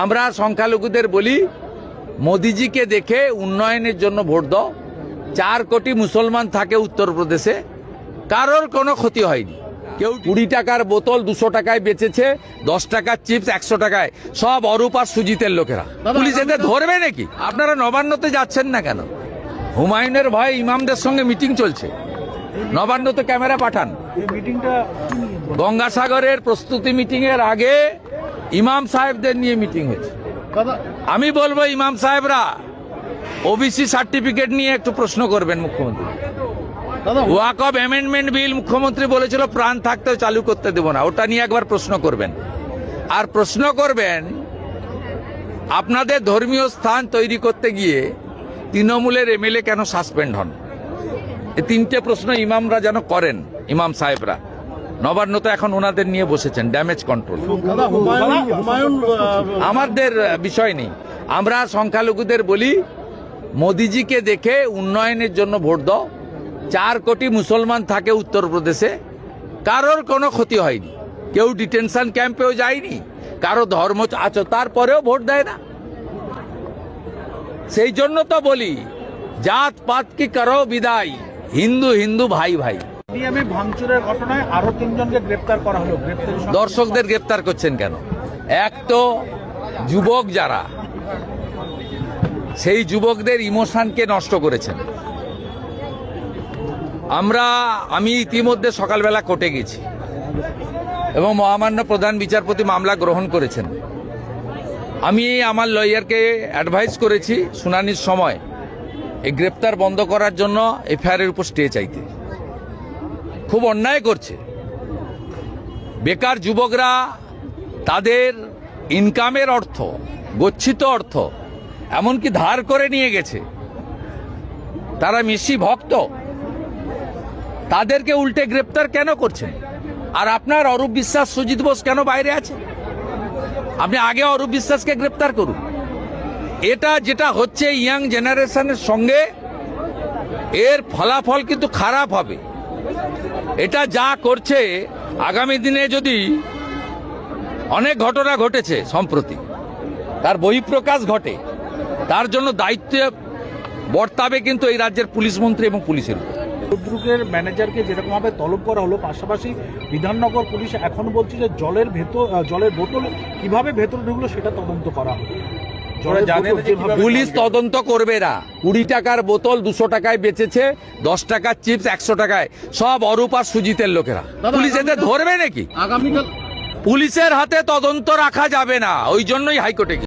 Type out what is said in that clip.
আমরা সংখ্যালঘুদের বলি মোদিজিকে দেখে উন্নয়নের জন্য ভোট দাও। 4 কোটি মুসলমান থাকে উত্তরপ্রদেশে, কারোর কোনো ক্ষতি হয়নি। কেউ 20 টাকার বোতল 200 টাকায় বেচেছে, 10 টাকার চিপস 100 টাকায়, সব অরূপ আর সুজিতের লোকেরা। পুলিশ এদের ধরবে নাকি? আপনারা নবান্নতে যাচ্ছেন না কেন? হুমায়ুনের ভয়ে ইমামদের সঙ্গে মিটিং চলছে, নবান্নতে ক্যামেরা পাঠান। গঙ্গাসাগরের প্রস্তুতি মিটিং এর আগে ইমাম সাহেবদের নিয়ে মিটিং হয়েছে। আমি বলবো ইমাম সাহেবরা ওবিসি সার্টিফিকেট নিয়ে একটু প্রশ্ন করবেন মুখ্যমন্ত্রী। ওয়াকফ অ্যামেন্ডমেন্ট বিল মুখ্যমন্ত্রী বলেছিল প্রাণ থাকতে চালু করতে দেব না, ওটা নিয়ে একবার প্রশ্ন করবেন। আর প্রশ্ন করবেন আপনাদের ধর্মীয় স্থান তৈরি করতে গিয়ে তৃণমূলের এমএলএ কেন সাসপেন্ড হন। এই 3টে প্রশ্ন ইমামরা যেন করেন, ইমাম সাহেবরা। নবান্নতে এখন ওনাদের নিয়ে বসেছেন, ড্যামেজ কন্ট্রোল। আমাদের বিষয় নেই। আমরা সংখ্যালঘুদের বলি মোদিজিকে দেখে উন্নয়নের জন্য ভোট দাও। 4 কোটি মুসলমান থাকে উত্তরপ্রদেশে, কারোর কোনো ক্ষতি হয়নি। কেউ ডিটেনশন ক্যাম্পেও যায়নি, কারো ধর্ম আছে তারপরেও ভোট দেয় না। সেই জন্য তো বলি জাত পাত কি করো বিদায়, হিন্দু হিন্দু ভাই ভাই। ভাঙচুরের ঘটনায় আরো 3 জনকে গ্রেপ্তার করা হলো। দর্শকদের গ্রেপ্তার করছেন কেন? এক তো যুবক যারা, সেই যুবকদের ইমোশনকে নষ্ট করেছেন। আমি ইতিমধ্যে সকালবেলা কোর্টে গেছি এবং মহামান্য প্রধান বিচারপতি মামলা গ্রহণ করেছেন। আমি আমার লয়ারকে অ্যাডভাইস করেছি শুনানির সময় এই গ্রেপ্তার বন্ধ করার জন্য এফআইআর উপর স্টে চাইতে। খুব অন্যায় করছে। বেকার যুবকরা তাদের ইনকামের অর্থ, গচ্ছিত অর্থ এমনকি ধার করে নিয়ে গেছে। তারা মেসি ভক্ত, তাদেরকে উল্টে গ্রেপ্তার কেন করছেন? আর আপনার অরূপ বিশ্বাস, সুজিত বোস কেন বাইরে আছে? আপনি আগে অরূপ বিশ্বাসকে গ্রেপ্তার করুন। এটা যেটা হচ্ছে ইয়াং জেনারেশনের সঙ্গে, এর ফলাফল কিন্তু খারাপ হবে। এটা যা করছে আগামী দিনে যদি অনেক ঘটনা ঘটেছে সম্প্রতি, তার বহিঃপ্রকাশ ঘটে, তার জন্য দায়িত্ব বর্তাবে কিন্তু এই রাজ্যের পুলিশ মন্ত্রী এবং পুলিশের উপর। দুর্গের ম্যানেজারকে যেরকম ভাবে তলব করা হলো, পাশাপাশি বিধাননগর পুলিশ এখন বলছে যে জলের বোতল কিভাবে ভেতরে ঢুকলো সেটা তদন্ত করা হবে। পুলিশ তদন্ত করবে না। 20 টাকার বোতল 200 টাকায় বেচেছে, 10 টাকার চিপস 100 টাকায়, সব অরূপ আর সুজিতের লোকেরা। পুলিশ এদের ধরবে নাকি? আগামীকাল পুলিশের হাতে তদন্ত রাখা যাবে না, ওই জন্যই হাইকোর্টে